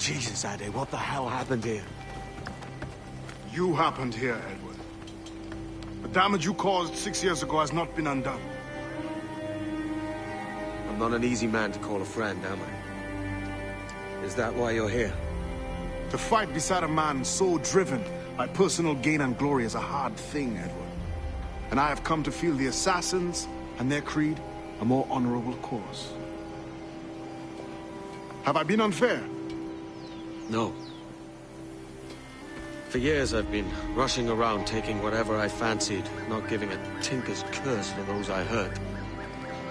Jesus, Ade, what the hell happened here? You happened here, Edward. The damage you caused 6 years ago has not been undone. I'm not an easy man to call a friend, am I? Is that why you're here? To fight beside a man so driven by personal gain and glory is a hard thing, Edward. And I have come to feel the assassins and their creed a more honorable cause. Have I been unfair? No. For years I've been rushing around taking whatever I fancied, not giving a tinker's curse for those I hurt.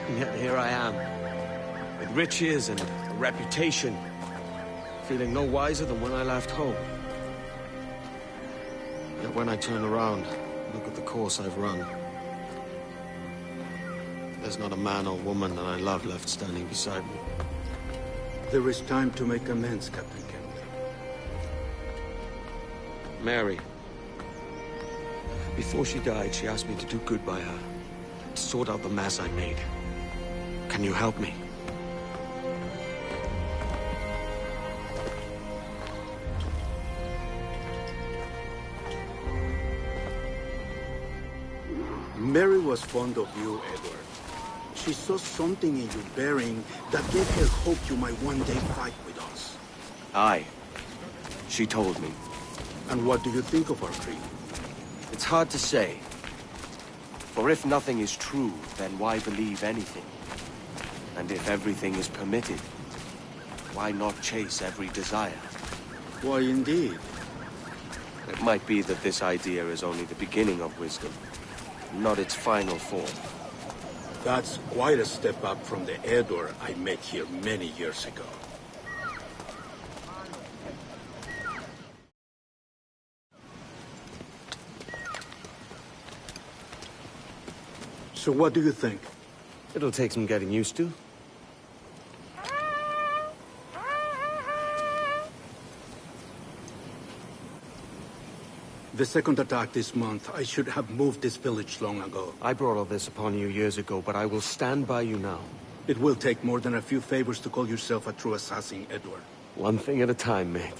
And yet here I am, with riches and a reputation, feeling no wiser than when I left home. Yet when I turn around, look at the course I've run. There's not a man or woman that I love left standing beside me. There is time to make amends, Captain Kent. Mary. Before she died, she asked me to do good by her, to sort out the mess I made. Can you help me? Mary was fond of you, Edward. She saw something in your bearing that gave her hope you might one day fight with us. Aye. She told me. And what do you think of our creed? It's hard to say. For if nothing is true, then why believe anything? And if everything is permitted, why not chase every desire? Why, indeed. It might be that this idea is only the beginning of wisdom, not its final form. That's quite a step up from the Edward I met here many years ago. So what do you think? It'll take some getting used to. The second attack this month, I should have moved this village long ago. I brought all this upon you years ago, but I will stand by you now. It will take more than a few favors to call yourself a true assassin, Edward. One thing at a time, mate.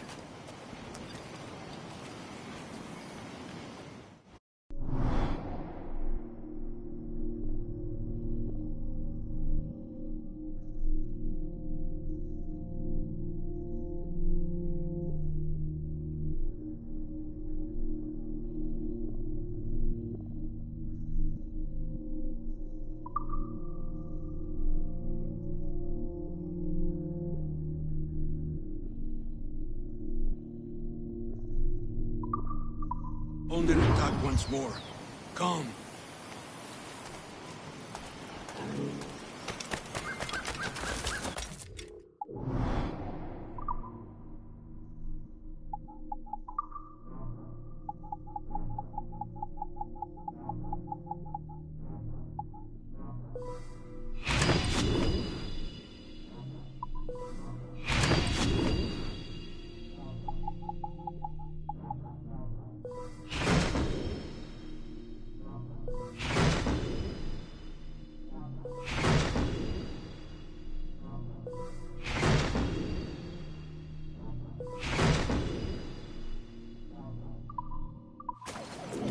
Under attack once more. Come.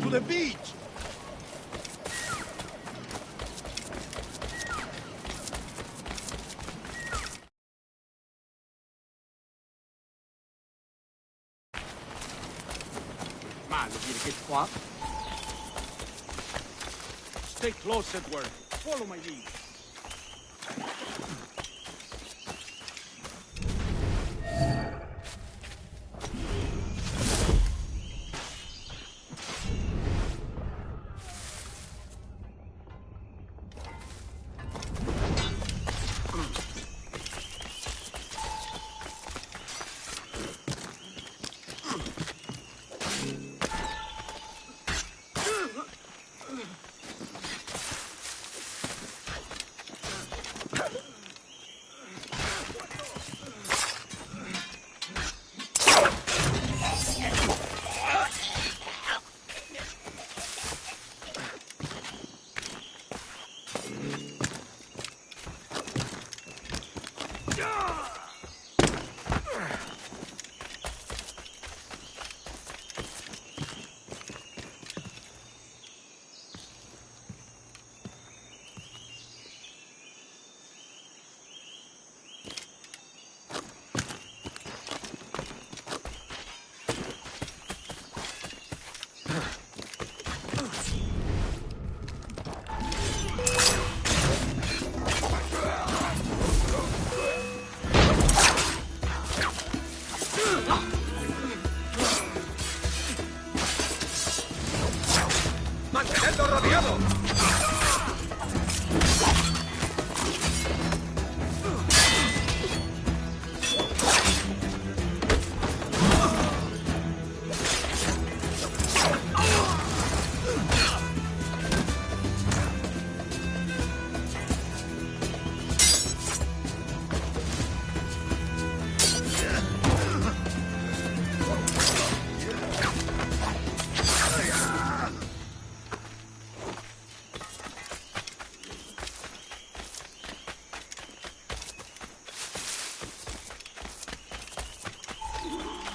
To the beach! Man, if you get what? Stay close, Edward. Follow my lead.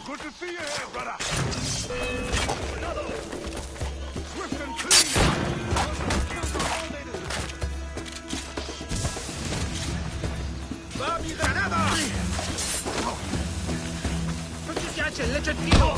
Good to see you here, brother. Swift and clean. ¡Va mi granada! Przeciwniacie, leczę piwo!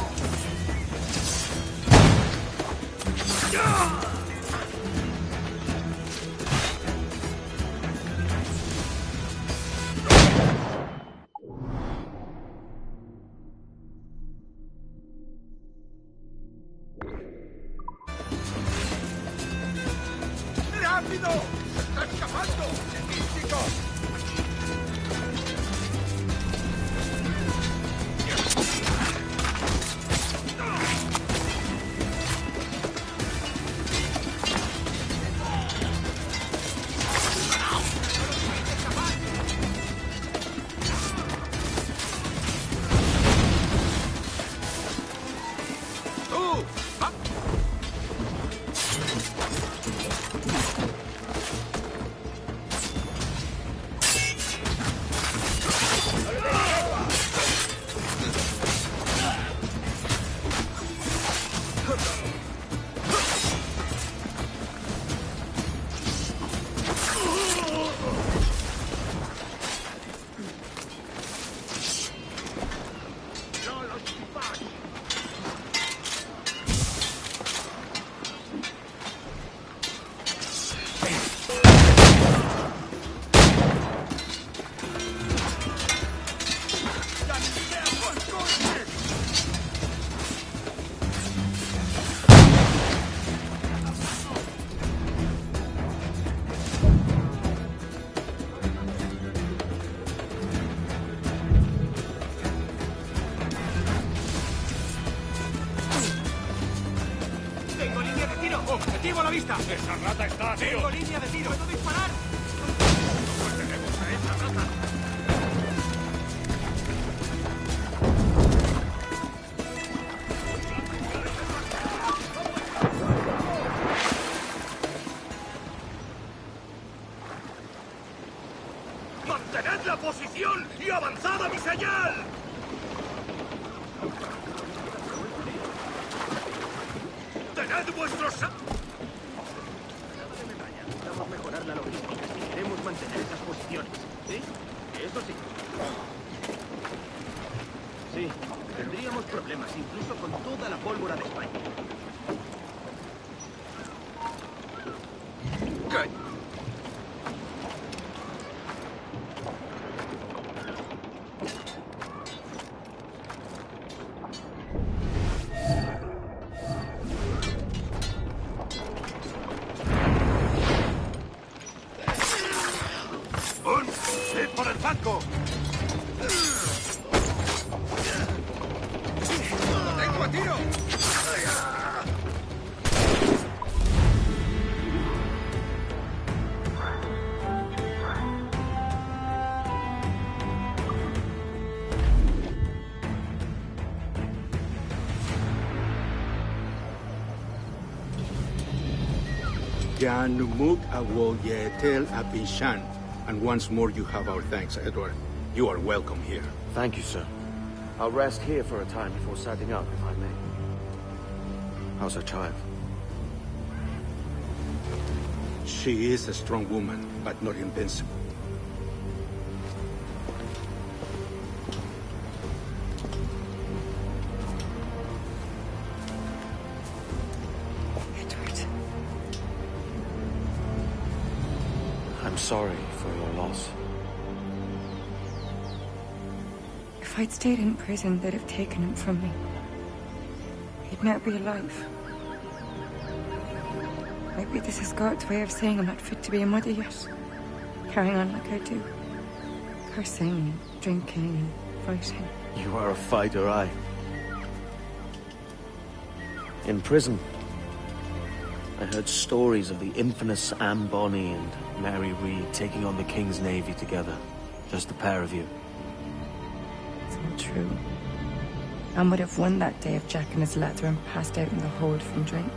¡Rápido! ¡Se está escapando! ¡Místico! ¡Objetivo a la vista! ¡Esa rata está, tío! ¡Tengo línea de tiro! ¿Puedo disparar? ¡Pues tenemos a esa rata! ¡Mantened la posición y avanzad a mi señal! ¡Tened vuestros... Necesitamos mejorar la logística si queremos mantener esas posiciones. ¿Sí? Eso sí. Sí, tendríamos problemas incluso con toda la pólvora de España. ¿Qué? ¡Id por el flanco! ¡Lo tengo a tiro! Janumuk awoyetel abishan. And once more you have our thanks, Edward. You are welcome here. Thank you, sir. I'll rest here for a time before setting out, if I may. How's her child? She is a strong woman, but not invincible. Edward. I'm sorry for your loss. If I'd stayed in prison, they'd have taken him from me. He'd now be alive. Maybe this is God's way of saying I'm not fit to be a mother yet. Carrying on like I do. Cursing and drinking and fighting. You are a fighter, aye. In prison, I heard stories of the infamous Anne Bonny and Mary Read taking on the King's Navy together. Just the pair of you. It's all true. Anne would have won that day if Jack and his lads were passed out in the hold from drink.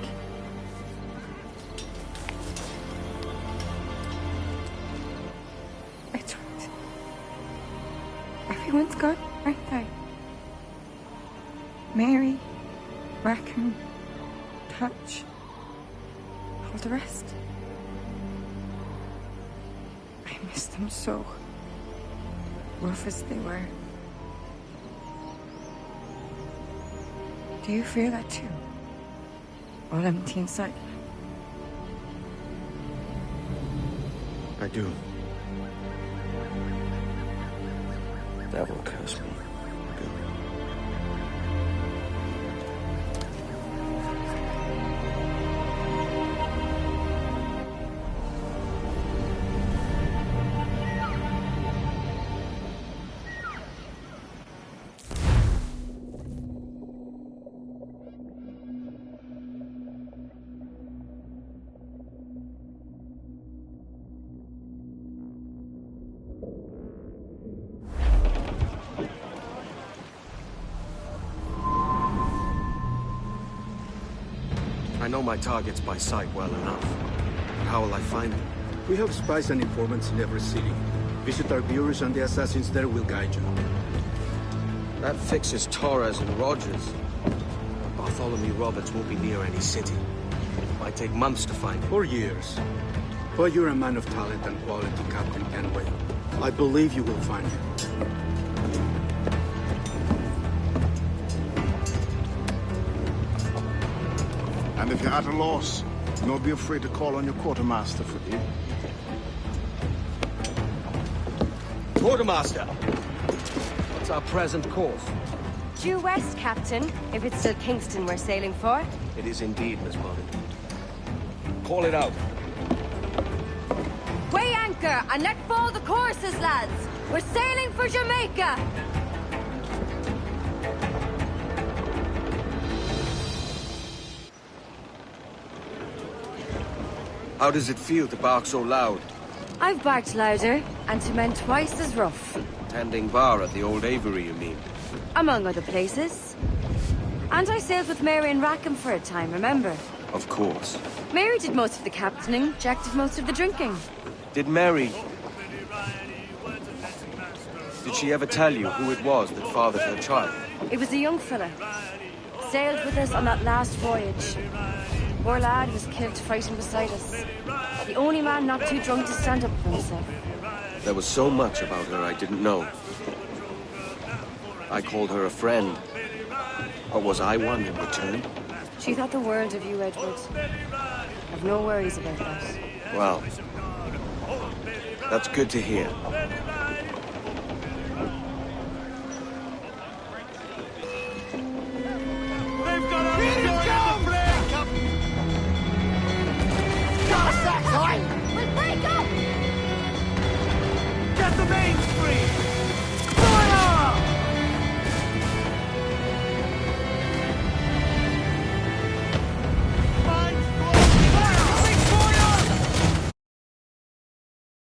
Edward. Everyone's gone, aren't they? Mary, Rackham, Touch, all the rest. I miss them so, rough as they were. Do you feel that too? All empty inside? I do. Devil curse me. I know my targets by sight well enough. But how will I find them? We have spies and informants in every city. Visit our bureaus and the assassins there will guide you. That fixes Torres and Rogers. But Bartholomew Roberts won't be near any city. It might take months to find him. For years. But you're a man of talent and quality, Captain Kenway. I believe you will find him. And if you're at a loss, don't be afraid to call on your quartermaster for aid. Quartermaster! What's our present course? Due west, Captain, if it's still Kingston we're sailing for. It is indeed, Miss Bonnet. Call it out. Weigh anchor and let fall the courses, lads! We're sailing for Jamaica! How does it feel to bark so loud? I've barked louder, and to men twice as rough. Tending bar at the old Avery, you mean? Among other places. And I sailed with Mary and Rackham for a time, remember? Of course. Mary did most of the captaining, Jack did most of the drinking. Did Mary... Did she ever tell you who it was that fathered her child? It was a young fella. Sailed with us on that last voyage. Poor lad was killed fighting beside us. The only man not too drunk to stand up for himself. There was so much about her I didn't know. I called her a friend. But was I one in return? She thought the world of you, Edward. I've no worries about that. Well, that's good to hear. We'll break up! Get the mains free!